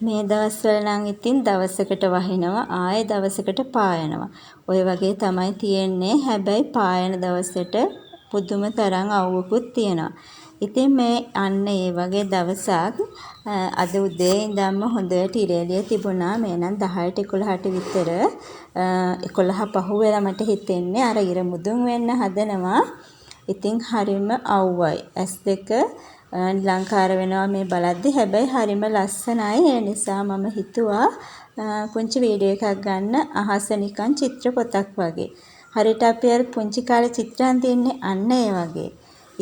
මේ දවස්වල නම් ඉතින් දවසකට වහිනවා ආයෙ දවසකට පායනවා. ඔය වගේ තමයි තියෙන්නේ. හැබැයි පායන දවසට පුදුම තරම් අවුවකුත් තියෙනවා. ඉතින් මේ අන්න ඒ වගේ දවසක් අද උදේ ඉඳන්ම හොඳට ඉර එළිය තිබුණා. මේ නම් 10ට 11ට විතර 11 පහු වෙලා මට හිතෙන්නේ අර ඉර මුදුන් වෙන්න හදනවා. ඉතින් හරිම අවුවයි. S2 ලංකාර වෙනවා මේ බලද්දි. හැබැයි හරිම ලස්සනයි. ඒ නිසා මම හිතුවා පුංචි වීඩියෝ එකක් ගන්න අහස නිකන් චිත්‍ර පොතක් වගේ. හරියට අපි අර පුංචි කාලේ චිත්‍රයන් තියන්නේ අන්න ඒ වගේ.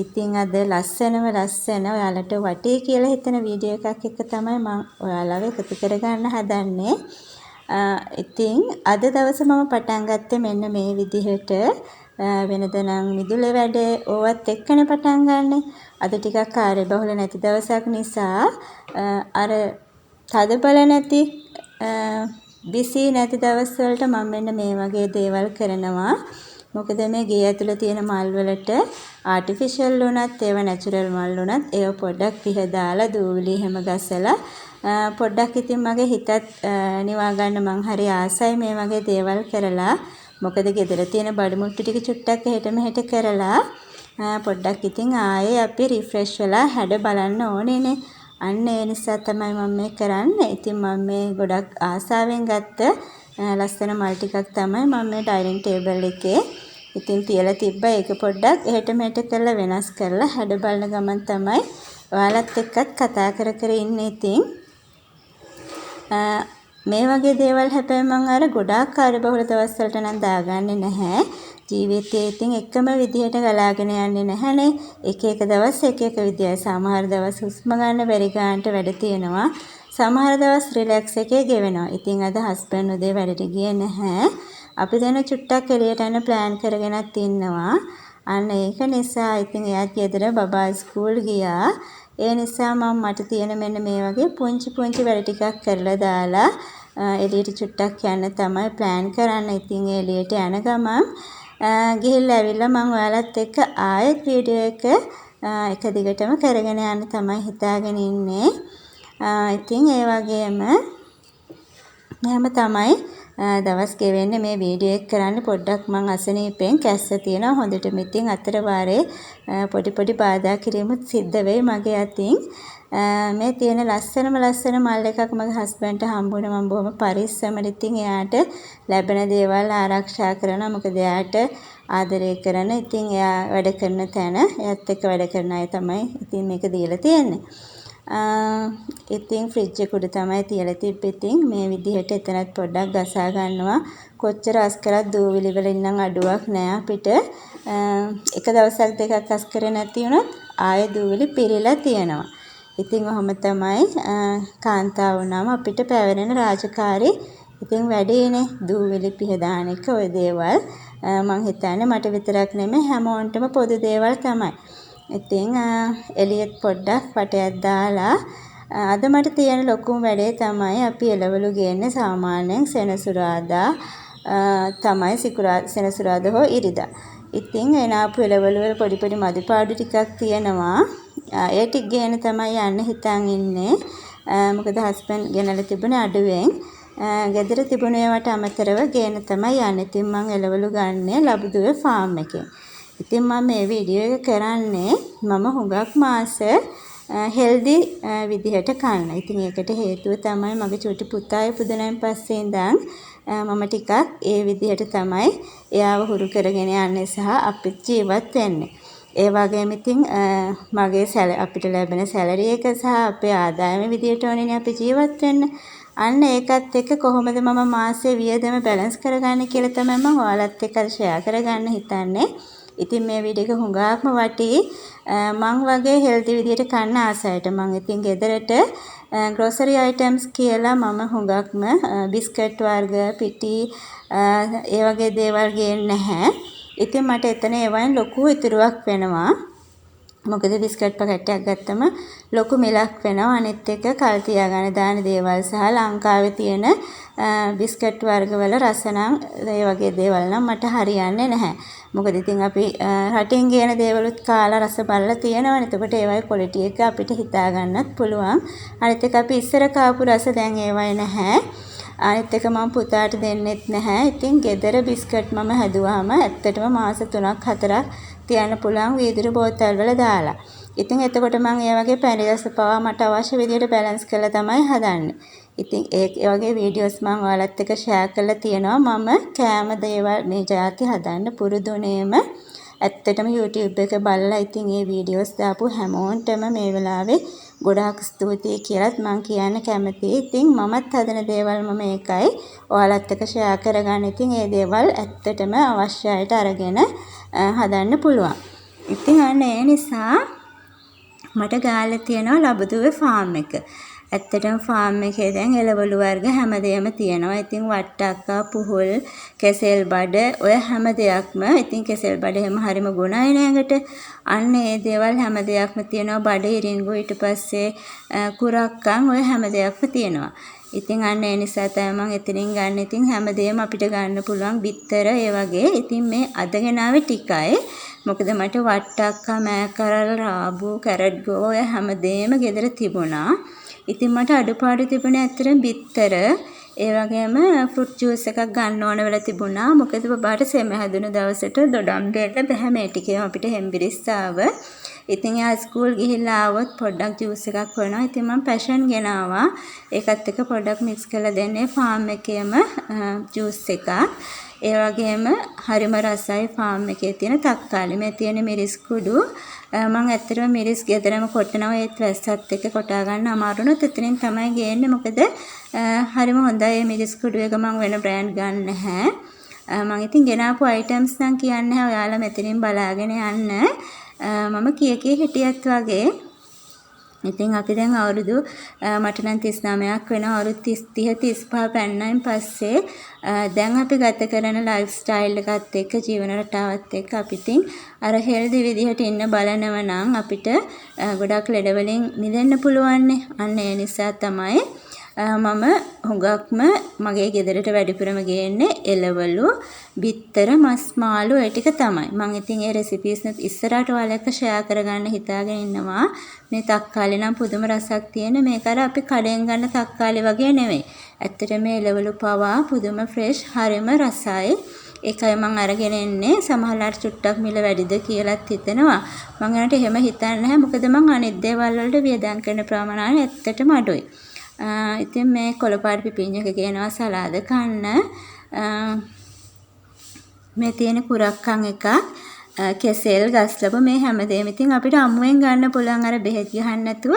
ඉතින් අද ලස්සන ඔයාලට වටේ කියලා හිතන වීඩියෝ එකක් එක්ක තමයි මම ඔයාලව එකතු කරගන්න හදන්නේ. ඉතින් අද දවසේ මම පටන් ගත්තේ මෙන්න මේ විදිහට. වෙනද නම් මිදුල වැඩ ඕවත් එක්කනේ පටන් ගන්නෙ. අද ටිකක් කාර්යබහුල නැති දවසක් නිසා අර තදබල නැති බිසි නැති දවස් වලට මම මෙන්න මේ වගේ දේවල් කරනවා. මොකද මේ ගේ ඇතුළේ තියෙන මල් වලට ආටිෆිෂල් වුණත් ඒවා නැචරල් මල් වුණත් ඒව පොඩ්ඩක් පිහ දාලා දූවිලි හැම ගසලා පොඩ්ඩක් ඉතින් මගේ හිතත් නිවා ගන්න මං හරි ආසයි මේ වගේ දේවල් කරලා. මොකද ගෙදර තියෙන බඩු මුට්ටු ටික චුට්ටක් එහෙට මෙහෙට කරලා පොඩ්ඩක් ඉතින් ආයේ අපි රිෆ්‍රෙෂ් වෙලා හැඩ බලන්න ඕනේනේ. අන්න ඒ නිසා තමයි මම මේ කරන්නේ. ඉතින් මම මේ ගොඩක් ආසාවෙන් ගත්ත ලස්සන මල් ටිකක් තමයි මම මේ ඩයිනින් ටේබල් එකේ ඉතින් තියලා තිබ්බා. ඒක පොඩ්ඩක් එහෙට මෙහෙට කරලා වෙනස් කරලා හැඩ බලන ගමන් තමයි ඔයාලත් එක්කත් කතා කර ඉන්නේ. ඉතින් මේ වගේ දේවල් හැබැයි මම අර ගොඩාක් කාර්යබහුල දවස් වලට නම් දාගන්නේ නැහැ. ජීවිතයේ ඉතින් එකම විදිහට ගලාගෙන යන්නේ නැහනේ. එක දවස් එක විදියයි. සමහර දවස් හුස්ම ගන්න බැරි ගන්නට වැඩ තියෙනවා. සමහර දවස් රිලැක්ස් එකේ ගෙවෙනවා. ඉතින් අද හස්බන්ඩ් උදේ වැඩට ගියේ නැහැ. අපි දැන් චුට්ටක් එළියට යන ප්ලෑන් කරගෙනත් ඉන්නවා. අන්න ඒක නිසා ඉතින් එයාත් ගෙදර බබා ස්කූල් ගියා. ඒ නිසා මට තියෙන මෙන්න මේ වගේ පුංචි වැඩ ටිකක් කරලා දාලා එළියට චුට්ටක් යන්න තමයි ප්ලෑන් කරන්න. ඉතින් එළියට යන ගමන් ගිහිල්ලා ඇවිල්ලා මම ඔයාලත් එක්ක ආයෙත් වීඩියෝ එක දිගටම කරගෙන යන්න තමයි හිතාගෙන ඉන්නේ. ඉතින් ඒ වගේම මෙහෙම තමයි දවස් ගෙවෙන්නේ. මේ වීඩියෝ එක කරන්නේ පොඩ්ඩක් මං අසනීපෙන් කැස්ස තියෙනවා හොඳටම. ඉතින් අතර වාරේ පොඩි බාධා කිරීමුත් සිද්ධ වෙයි මගේ අතින්. මේ තියෙන ලස්සන මල් එකක් මගේ හස්බන්ඩ්ට හම්බුණා. මම බොහොම පරිස්සමෙන් ඉතින් එයාට ලැබෙන දේවල් ආරක්ෂා කරනවා. මොකද එයාට ආදරය කරන ඉතින් එයා වැඩ කරන තැන එයාත් එක්ක වැඩ කරන අය තමයි ඉතින් මේක දීලා තියෙන්නේ. ඉතින් ෆ්‍රිජ් එක උඩ තමයි තියලා තිබ්බේ. ඉතින් මේ විදිහට එතනත් පොඩ්ඩක් ගසා ගන්නවා. කොච්චර අස් කරත් දූවිලි වලින් නම් අඩුවක් නෑ අපිට. එක දවසක් දෙකක් අස් කරේ නැති වුණොත් ආයෙ දූවිලි පිරීලා තියෙනවා. ඉතින් ඔහොම තමයි කාන්තාව වුණාම අපිට පැවරෙන රාජකාරී ඉතින් වැඩිනේ. දූවිලි පිහ දාන එක ඔය දේවල් මං හිතන්නේ මට විතරක් නෙමෙයි හැමෝන්ටම පොදු දේවල් තමයි. ඉතින් එළියට පොඩ්ඩක් වටයක් දාලා අද මට තියෙන ලොකුම වැඩේ තමයි අපි එළවලු ගේන්නේ සාමාන්‍යයෙන් සෙනසුරාදා තමයි සෙනසුරාදා හෝ ඉරිදා. ඉතින් එනාපු එළවලු වල පොඩි මදිපාඩු ටිකක් තියෙනවා. ඒ ටික ගේන තමයි යන්න හිතන් ඉන්නේ. මොකද හස්බන්ඩ් ගෙනලා තිබුණේ අඩුවෙන්. ගෙදර තිබුණ ඒවාට අමතරව ගේන තමයි යන්නේ. ඉතින් මම එළවලු ගන්නේ ලබුදුවේ ෆාම් එකෙන්. ඉතින් මම මේ වීඩියෝ එක කරන්නේ මම හුඟක් මාස හෙල්දි විදිහට කන්න. ඉතින් ඒකට හේතුව තමයි මගේ චුටි පුතා ඉපදුනයින් පස්සේ ඉඳන් මම ටිකක් ඒ විදිහට තමයි එයාව හුරු කරගෙන යන්නේ සහ අපිත් ජීවත් වෙන්නේ. ඒ වගේම ඉතින් මගේ අපිට ලැබෙන සැලරි එක සහ අපේ ආදායම විදිහට ඕනේනේ අපි ජීවත් වෙන්න. අන්න ඒකත් එක්ක කොහොමද මම මාසේ වියදම බැලන්ස් කරගන්නේ කියලා තමයි මම ඔයාලත් එක්ක ෂෙයා කරගන්න හිතන්නේ. ඉතින් මේ වීඩියෝ එක හුඟක්ම වටී. මං වගේ හෙල්දි විදිහට කන්න ආසයට මං ඉතින් ගෙදරට ග්‍රොසරි අයිටම්ස් කියලා මම හුඟක්ම බිස්කට් වර්ග පිටි ඒ වගේ දේවල් ගේන්නේ නැහැ. ඉතින් මට එතන ඒවයින් ලොකු ඉතුරුවක් වෙනවා. මොකද බිස්කට් පැකට් ගත්තම ලොකු මිලක් වෙනවා. අනිත් එක කල් තියාගෙන දාන දේවල් සහ ලංකාවේ තියෙන බිස්කට් වර්ගවල රස නම් ඒ වගේ දේවල් නම් මට හරියන්නේ නැහැ. මොකද ඉතින් අපි රටින් ගේන දේවලුත් කාලා රස බලලා තියෙනවනේ. එතකොට ඒවයි ක්වොලිටි එක අපිට හිතා ගන්නත් පුළුවන්. අනිත් එක අපි ඉස්සර කාපු රස දැන් ඒවයි නැහැ. අනිත් එක මම පුතාට දෙන්නෙත් නැහැ. ඉතින් ගෙදර බිස්කට් මම හැදුවාම ඇත්තටම මාස 3ක් 4ක් තියන්න පුළුවන් වීදුරු බෝතල් වල දාලා. ඉතින් එතකොට මම ඒ වගේ පැණි රස පවා මට අවශ්‍ය විදිහට බැලන්ස් කරලා තමයි හදන්නේ. ඉතින් ඒ වගේ වීඩියෝස් මම ඔයාලත් එක්ක ෂෙයා කරලා තියෙනවා. මම කෑම දේවල් මේ જાති හදන්න පුරුදුනේම ඇත්තටම YouTube එක බලලා ඉතින් මේ වීඩියෝස් දාපු හැමෝන්ටම මේ වෙලාවේ ගොඩාක් ස්තුතියි කියලාත් මම කියන්න කැමතියි. ඉතින් මමත් හදන දේවල් මම ඒකයි ඔයාලත් එක්ක ෂෙයා කරගන්න. ඉතින් මේ දේවල් ඇත්තටම අවශ්‍ය අයට අරගෙන හදන්න පුළුවන්. ඉතින් අන්න ඒ නිසා මට ගාලා තියෙනවා ලබුදුවේ ෆාම් එක. ඇත්තටම ෆාම් එකේ දැන් එළවලු වර්ග හැමදේම තියෙනවා. ඉතින් වට්ටක්කා, පුහුල්, කෙසෙල් බඩ ඔය හැම දෙයක්ම ඉතින් කෙසෙල් බඩ හැම හරිම ගුණයි නේකට. අන්න ඒ දේවල් හැම දෙයක්ම තියෙනවා. බඩ ඉරිංගු ඊට පස්සේ කුරක්කන් ඔය හැම දෙයක්ම තියෙනවා. ඉතින් අන්න ඒ නිසා තමයි මම එතනින් ගන්න. ඉතින් හැමදේම අපිට ගන්න පුළුවන් බිත්තර ඒ වගේ. ඉතින් මේ අදගෙන ආවේ ටිකයි. මොකද මට වට්ටක්කා, මෑකරල්, රාබු, කැරට් ගෝ ඔය හැමදේම ගෙදර තිබුණා. ඉතින් මට අඩුපාඩු තිබුණේ ඇත්තටම බිත්තර ඒ වගේම ෆෘට් ජූස් එකක් ගන්න ඕන වෙලා තිබුණා. මොකද බබාට සෙම හැදුණු දවසට දොඩම් දෙන්න බෑ මේ ටිකේම අපිට හෙම්බිරිස් ආව. ඉතින් යා ස්කූල් ගිහිල්ලා ආවොත් පොඩ්ඩක් ජූස් එකක් වෙනවා. ඉතින් මම පැෂන් ගෙනාවා. ඒකත් එක්ක පොඩ්ඩක් මික්ස් කරලා දෙන්නේ ෆාම් එකේම ජූස් එකක්. ඒ වගේම හරිම රසයි ෆාම් එකේ තියෙන තක්කාලි. මේ තියෙන මිරිස් කුඩු මම ඇත්තටම මිරිස් ගෙදරම කොටනවා. ඒත් වැස්සත් එක්ක කොටා ගන්න අමාරුනොත් එතනින් තමයි ගේන්නේ. මොකද හරිම හොඳයි මේ මිරිස් කුඩු එක. මම වෙන බ්‍රෑන්ඩ් ගන්න නැහැ. මම ඉතින් ගෙනාපු අයිටම්ස් නම් කියන්නේ නැහැ. ඔයාලා මෙතනින් බලාගෙන යන්න. මම කී හිටියත් වගේ ඉතින් අපි දැන් අවුරුදු මට නම් 39ක් වෙනවා. අවුරුදු 30 35 පැන්නයින් පස්සේ දැන් අපි ගත කරන ලයිෆ් ස්ටයිල් එකත් එක්ක ජීවන රටාවත් එක්ක අපි ඉතින් අර හෙල්දි විදිහට ඉන්න බලනවා නම් අපිට ගොඩක් ලෙඩ වලින් මිදෙන්න පුළුවන්. අන්න ඒ නිසා තමයි මම හුඟක්ම මගේ ගෙදරට වැඩිපුරම ගේන්නේ එළවලු, බිත්තර, මස් මාළු ඒ ටික තමයි. මම ඉතින් ඒ රෙසිපීස් නෙත් ඉස්සරහට ඔයාලට ෂෙයා කරගන්න හිතාගෙන ඉන්නවා. මේ තක්කාලි නම් පුදුම රසක් තියෙන. මේක අර අපි කඩෙන් ගන්න තක්කාලි වගේ නෙවෙයි. ඇත්තටම මේ එළවලු පවා පුදුම ෆ්‍රෙෂ්, හරිම රසයි. ඒකයි මම අරගෙන එන්නේ. සමහරවිට චුට්ටක් මිල වැඩිද කියලාත් හිතෙනවා. මම ගන්නට එහෙම හිතන්නේ නැහැ. මොකද මම අනිත් දේවල් වලට වියදම් කරන ප්‍රමාණය ඇත්තටම අඩුයි. ඉතින් මේ කොළපාට පිපිඤ්ඤක කියනවා සලාද කන්න. මේ තියෙන කුරක්කන් එකක්, කෙසෙල්, ගස්ලබ මේ හැමදේම ඉතින් අපිට අමුවෙන් ගන්න පුළුවන් අර බෙහෙත් ගහන්න නැතුව.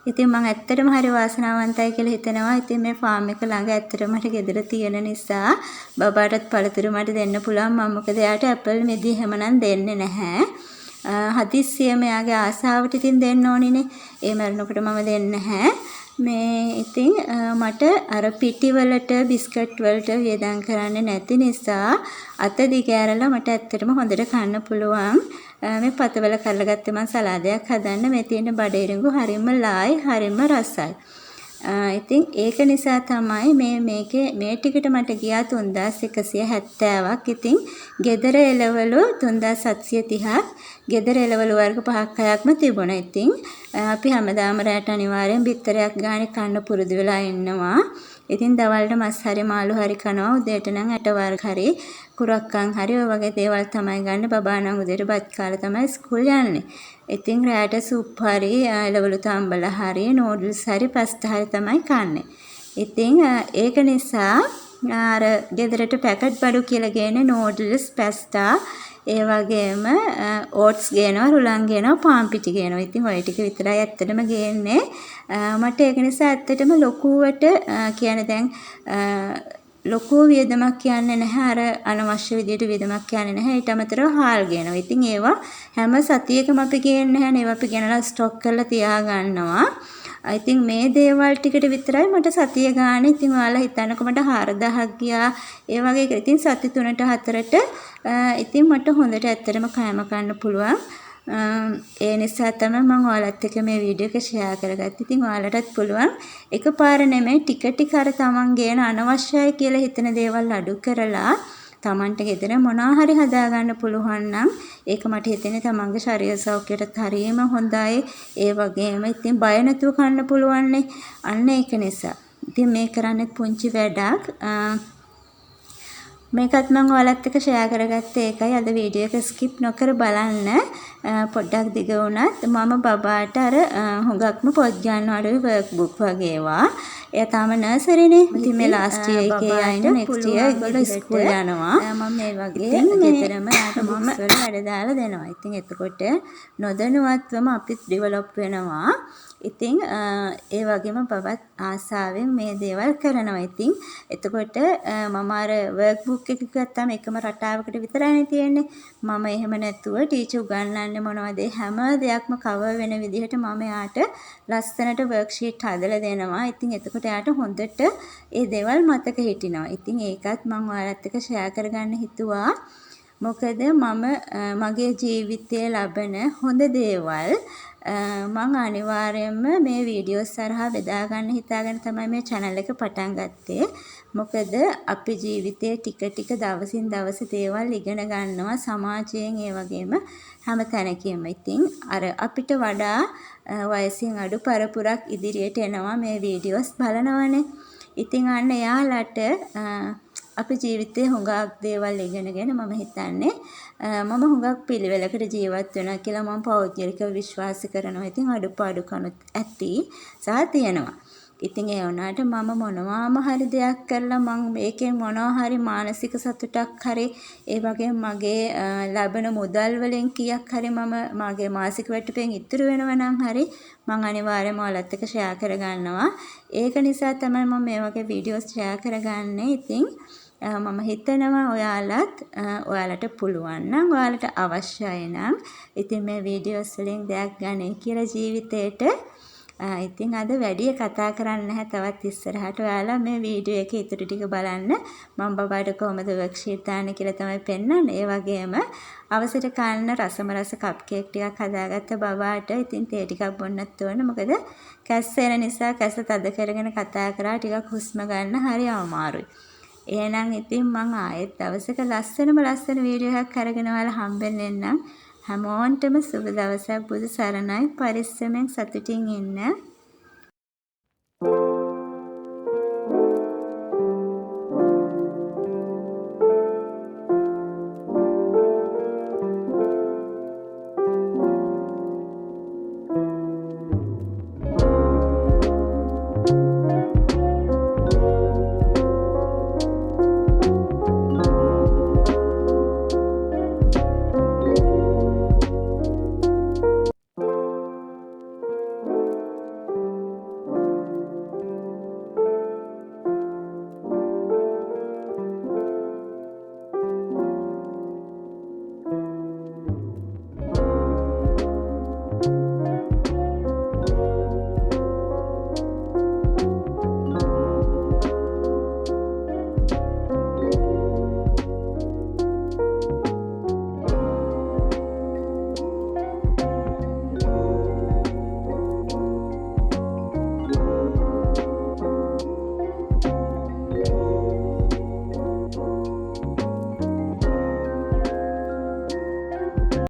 ඉතින් මම ඇත්තටම හරි වාසනාවන්තයි කියලා හිතනවා. ඉතින් මේ ෆාම් එක ළඟ ඇත්තටම මට ගෙදර තියෙන නිසා බබාටත් පළතුරු මට දෙන්න පුළුවන්. මම මොකද එයාට ඇපල් මෙදි හැමනම් දෙන්නේ නැහැ. හදිස්සියෙම එයාගේ ආසාවට ඉතින් දෙන්න ඕනිනේ. ඒ මරනකොට මම දෙන්නේ නැහැ. මේ ඉතින් මට අර පිටි වලට බිස්කට් වලට වියදම් කරන්න නැති නිසා අත දිගෑරලා මට ඇත්තටම හොඳට කන්න පුළුවන්. මේ පතවල කරලා ගත්තේ මම සලාදයක් හදන්න. මේ තියෙන බඩේරිඟු හරිම ලායි, හරිම රසයි. ඉතින් ඒක නිසා තමයි මේ ටිකට මට ගියා 3170ක්. ඉතින් ගෙදර එළවලු 3730ක්. ගෙදර එළවලු වර්ග 5ක් 6ක්ම තිබුණා. ඉතින් අපි හැමදාම රැට අනිවාර්යෙන් බිත්තරයක් ගානේ කන්න පුරුදු වෙලා ඉන්නවා. ඉතින් දවල්ට මස් හරි මාළු හරි කනවා. උදේට නම් ඇට වර්ග හරි කුරක්කන් හරි ඔය වගේ දේවල් තමයි ගන්න. බබා නම් උදේට බත් කාලා තමයි ස්කූල් යන්නේ. ඉතින් රැට සුප් හරි එළවලු තම්බල හරි නූඩල්ස් හරි පස්තා හරි තමයි කන්නේ. ඉතින් ඒක නිසා අර ගෙදරට පැකට් බඩු කියලා ගේන්නේ නූඩල්ස්, පස්තා ඒ වගේම ඕට්ස් ගේනවා, රුලන් ගේනවා, පාන් පිටි ගේනවා. ඉතින් ඔය ටික විතරයි ඇත්තටම ගේන්නේ. මට ඒක නිසා ඇත්තටම ලොකුවට කියන්නේ දැන් ලොකු වියදමක් කියන්නේ නැහැ. අර අනවශ්‍ය විදියට වියදමක් කියන්නේ නැහැ. ඊට අමතරව හාල් ගේනවා. ඉතින් ඒවා හැම සතියකම අපි ගේන්නේ නැහැ. ඒවා අපි ගෙනලා ස්ටොක් කරලා තියා ගන්නවා. ඉතින් මේ දේවල් ටිකට විතරයි මට සතිය ගානේ. ඉතින් ඔයාලා හිතන්නකො මට 4000ක් ගියා. ඒ වගේ ඉතින් සති 3ට 4ට ඉතින් මට හොඳට ඇත්තටම කෑම කන්න පුළුවන්. ඒ නිසා තමයි මම ඔයාලත් එක්ක මේ වීඩියෝ එක ෂෙයා කරගත්තේ. ඉතින් ඔයාලටත් පුළුවන් එකපාර නෙමෙයි ටික ටික අර තමන් ගේන අනවශ්‍යයි කියලා හිතන දේවල් අඩු කරලා තමන්ට ගෙදර මොනවා හරි හදාගන්න පුළුවන් නම් ඒක මට හිතෙන්නේ තමන්ගේ ශරීර සෞඛ්‍යයට හරියම හොඳයි. ඒ වගේම ඉතින් බය නැතුව කන්න පුළුවන්නේ. අන්න ඒක නිසා. ඉතින් මේ කරන්නේ පුංචි වැඩක්. මේකත් මම ඔයාලත් එක්ක ෂෙයා කරගත්තේ ඒකයි. අද වීඩියෝ එක ස්කිප් නොකර බලන්න. පොඩ්ඩක් දිග වුණත් මම බබාට අර හුඟක්ම පොත් ගන්න අඩුයි වර්ක් බුක් වගේ ඒවා. එයා තාම නර්සරිනේ. ඉතින් මේ ලාස්ට් ඉයර් එකේ අයින නෙක්ස්ට් ඉයර් ඒගොල්ලෝ ස්කූල් යනවා. මම මේ වගේ ගෙදරම යාට මම වැඩ දාලා දෙනවා. ඉතින් එතකොට නොදැනුවත්වම අපිත් ඩෙවලොප් වෙනවා. ඉතින් ඒ වගේම බබත් ආසාවෙන් මේ දේවල් කරනවා. ඉතින් එතකොට මම අර වර්ක් බුක් එක ගත්තාම එකම රටාවකට විතරයි තියෙන්නේ. මම එහෙම නැතුව ටීචර් උගන්වන්නේ මොනවද හැම දෙයක්ම කවර් වෙන විදිහට මම යාට ලස්සනට වර්ක්ෂීට් හදලා දෙනවා. ඉතින් එතකොට යාට හොඳට ඒ දේවල් මතක හිටිනවා. ඉතින් ඒකත් මම ඔයාලත් එක්ක ෂෙයා කරගන්න හිතුවා. මොකද මම මගේ ජීවිතයේ ලබන හොඳ දේවල් මම අනිවාර්යයෙන්ම මේ වීඩියෝස් හරහා බෙදා ගන්න හිතාගෙන තමයි මේ channel එක පටන් ගත්තේ. මොකද අපි ජීවිතයේ ටික ටික දවසින් දවස දේවල් ඉගෙන ගන්නවා සමාජයෙන් ඒ වගේම හැම තැනකම. ඉතින් අර අපිට වඩා වයසින් අඩු පරපුරක් ඉදිරියට එනවා මේ වීඩියෝස් බලනවනේ. ඉතින් අන්න එයාලට අපි ජීවිතේ හුඟක් දේවල් ඉගෙනගෙන මම හිතන්නේ මම හුඟක් පිළිවෙලකට ජීවත් වෙනවා කියලා මම පෞද්ගලිකව විශ්වාස කරනවා. ඉතින් අඩුපාඩුකනුත් ඇති සහ තියෙනවා. ඉතින් ඒ වුණාට මම මොනවාම හරි දෙයක් කරලා මම මේකෙන් මොනවා හරි මානසික සතුටක් හරි ඒ වගේම මගේ ලැබෙන මුදල් වලින් කීයක් හරි මම මගේ මාසික වැටුපෙන් ඉතුරු වෙනවා නම් හරි මම අනිවාර්යයෙන්ම ඔයාලත් එක්ක ෂෙයා කරගන්නවා. ඒක නිසා තමයි මම මේ වගේ වීඩියෝස් ෂෙයා කරගන්නේ. ඉතින් මම හිතනවා ඔයාලට පුළුවන් නම් ඔයාලට අවශ්‍යයි නම් ඉතින් මේ වීඩියෝස් වලින් දෙයක් ගන්න කියලා ජීවිතේට ඉතින් අද වැඩි කතා කරන්න නැහැ. තවත් ඉස්සරහට ඔයාලා මේ වීඩියෝ එකේ ඉතුරු ටික බලන්න. මම බබාට කොහොමද වර්ක්ෂීට් දාන්නේ කියලා තමයි පෙන්නන්නේ. ඒ වගේම අවසර කන්න රසම රස කප් කේක් ටිකක් හදාගත්ත බබාට ඉතින් තේ ටිකක් බොන්නත් ඕන. මොකද කැස්ස එන නිසා කැස්ස තද කරගෙන කතා කරා ටිකක් හුස්ම ගන්න හරි අමාරුයි. එහෙනම් ඉතින් මම ආයෙත් දවසක ලස්සන වීඩියෝ එකක් අරගෙන ඔයාලා හම්බෙන්න එන්නම්. හැමෝන්ටම සුබ දවසක්. බුදු සරණයි. පරිස්සමෙන් සතුටින් ඉන්න.